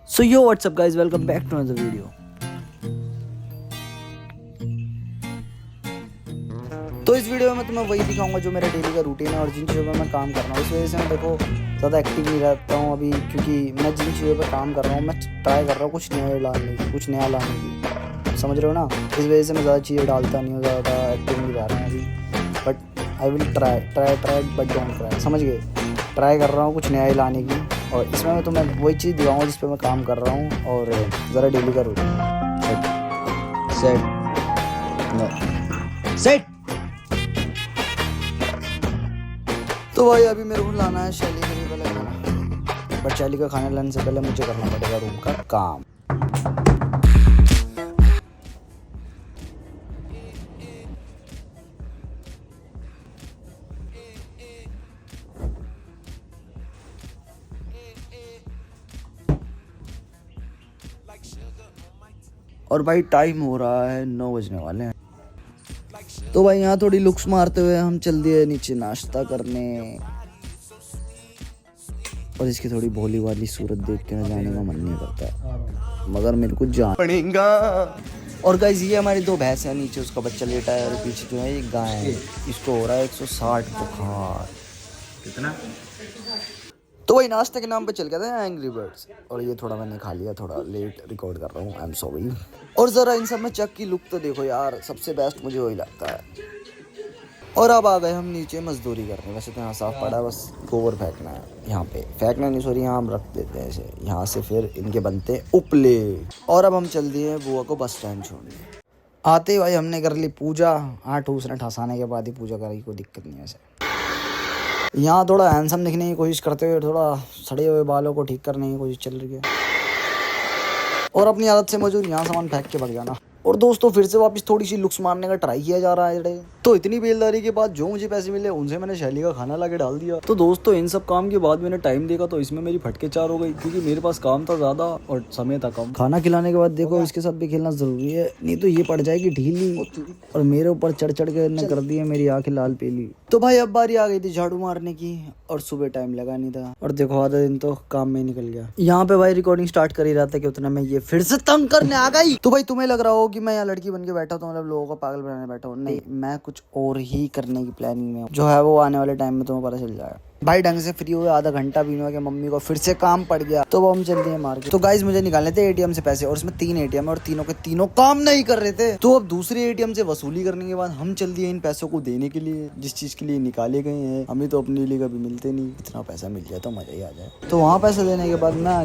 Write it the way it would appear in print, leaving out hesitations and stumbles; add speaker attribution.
Speaker 1: So yo what's up guys, welcome back to another video. तो इस video में तुम्हें वही दिखाऊंगा जो मेरा डेली का रूटीन है और जिन चीज़ों पर मैं काम कर रहा हूँ। इस वजह से मैं देखो ज़्यादा एक्टिव नहीं रहता हूँ अभी, क्योंकि मैं जिन चीज़ों पर काम कर रहा हूँ मैं ट्राई कर रहा हूँ कुछ नया लाने की, समझ रहे हो ना। इस वजह से मैं ज़्यादा चीज़ें डालता नहीं हूँ, ज़्यादा एक्टिव नहीं रह रहा हूँ अभी। But I will try but don't try, समझ गए। ट्राई कर रहा हूँ कुछ नया ही लाने की, और इसमें मैं तुम्हें वही चीज़ दिखाऊंगा जिस पे मैं काम कर रहा हूँ और ज़रा डेली का रूटीन। सेट। तो भाई अभी मेरे को लाना है शैली के लिए पहले खाना, बट शैली का खाना लाने से पहले मुझे करना पड़ेगा रूम का काम। और भाई टाइम हो रहा है 9 बजने वाले हैं। तो भाई यहाँ थोड़ी लुक्स मारते हुए हम चल दिए नीचे नाश्ता करने, और इसकी थोड़ी भोली वाली सूरत देख के जाने का मन नहीं करता, मगर मेरे को जाना पड़ेगा। और गाइस ये हमारी 2 भैंस है, नीचे उसका बच्चा लेटा है और पीछे जो है ये गाय है। इसको हो रहा है 160 बुखार। कितना? तो वही नाश्ते के नाम पे चल गया था एंग्री बर्ड्स, और ये थोड़ा मैंने खा लिया, थोड़ा लेट रिकॉर्ड कर रहा हूँ, आई एम सॉरी। और ज़रा इन सब में चक की लुक तो देखो यार, सबसे बेस्ट मुझे वही लगता है। और अब आ गए हम नीचे मजदूरी करने। वैसे तो यहाँ साफ पड़ा है, बस गोबर फेंकना है। यहाँ पे फेंकना नहीं, सॉरी, यहाँ हम रख देते हैं ऐसे। यहाँ से फिर इनके बनते हैं उपले। और अब हम चल दिए बुआ को बस स्टैंड छोड़ने। आते ही भाई हमने कर ली पूजा। हाँ, ठूसने ठसाने के बाद ही पूजा करी, कोई दिक्कत नहीं है ऐसे। यहाँ थोड़ा हैंडसम दिखने की कोशिश करते हुए थोड़ा सड़े हुए बालों को ठीक करने की कोशिश चल रही है। और अपनी आदत से मौजूद यहाँ सामान फेंक के भाग जाना। और दोस्तों फिर से वापस थोड़ी सी लुक्स मारने का ट्राई किया जा रहा है। तो इतनी बेलदारी के बाद जो मुझे पैसे मिले उनसे मैंने शैली का खाना लाके डाल दिया। तो दोस्तों इन सब काम के बाद मैंने टाइम देखा तो इसमें मेरी फटके 4 हो गई, क्योंकि मेरे पास काम था ज़्यादा और समय था कम। खाना खिलाने के बाद देखो इसके साथ भी खेलना ज़रूरी है, नहीं तो ये पड़ जाएगी ढीली। और मेरे ऊपर चढ़ के इन्हें कर दी है मेरी आँखें लाल पीली। तो भाई अब बारी आ गई थी झाड़ू मारने की, और सुबह टाइम लगा नहीं था। और देखो आधा दिन तो काम में निकल गया। यहाँ पे भाई रिकॉर्डिंग स्टार्ट कर ही रहा था कि उतना में ये फिर से तंग करने आ गई। तो भाई तुम्हें लग रहा हो कि मैं यहाँ लड़की बन के बैठा हूँ, मतलब लोगों को पागल बनाने बैठा हूँ। नहीं, मैं कुछ और ही करने की प्लानिंग में हूँ, जो है वो आने वाले टाइम में तुम्हें पता चल जाएगा। भाई ढंग से फ्री हुए आधा घंटा भी नहीं हुआ कि मम्मी को फिर से काम पड़ गया, तो वो हम चल दिए मार्केट। तो गाइस मुझे निकालने थे एटीएम से पैसे, और उसमें 3 एटीएम है और तीनों के तीनों काम नहीं कर रहे थे। तो अब दूसरे एटीएम से वसूली करने के बाद हम चल दिए इन पैसों को देने के लिए, जिस चीज के लिए निकाले गए हैं। हमें तो अपने लिए कभी मिलते नहीं, इतना पैसा मिल जाए तो मजा ही आ जाए। तो वहाँ पैसे देने के बाद मैं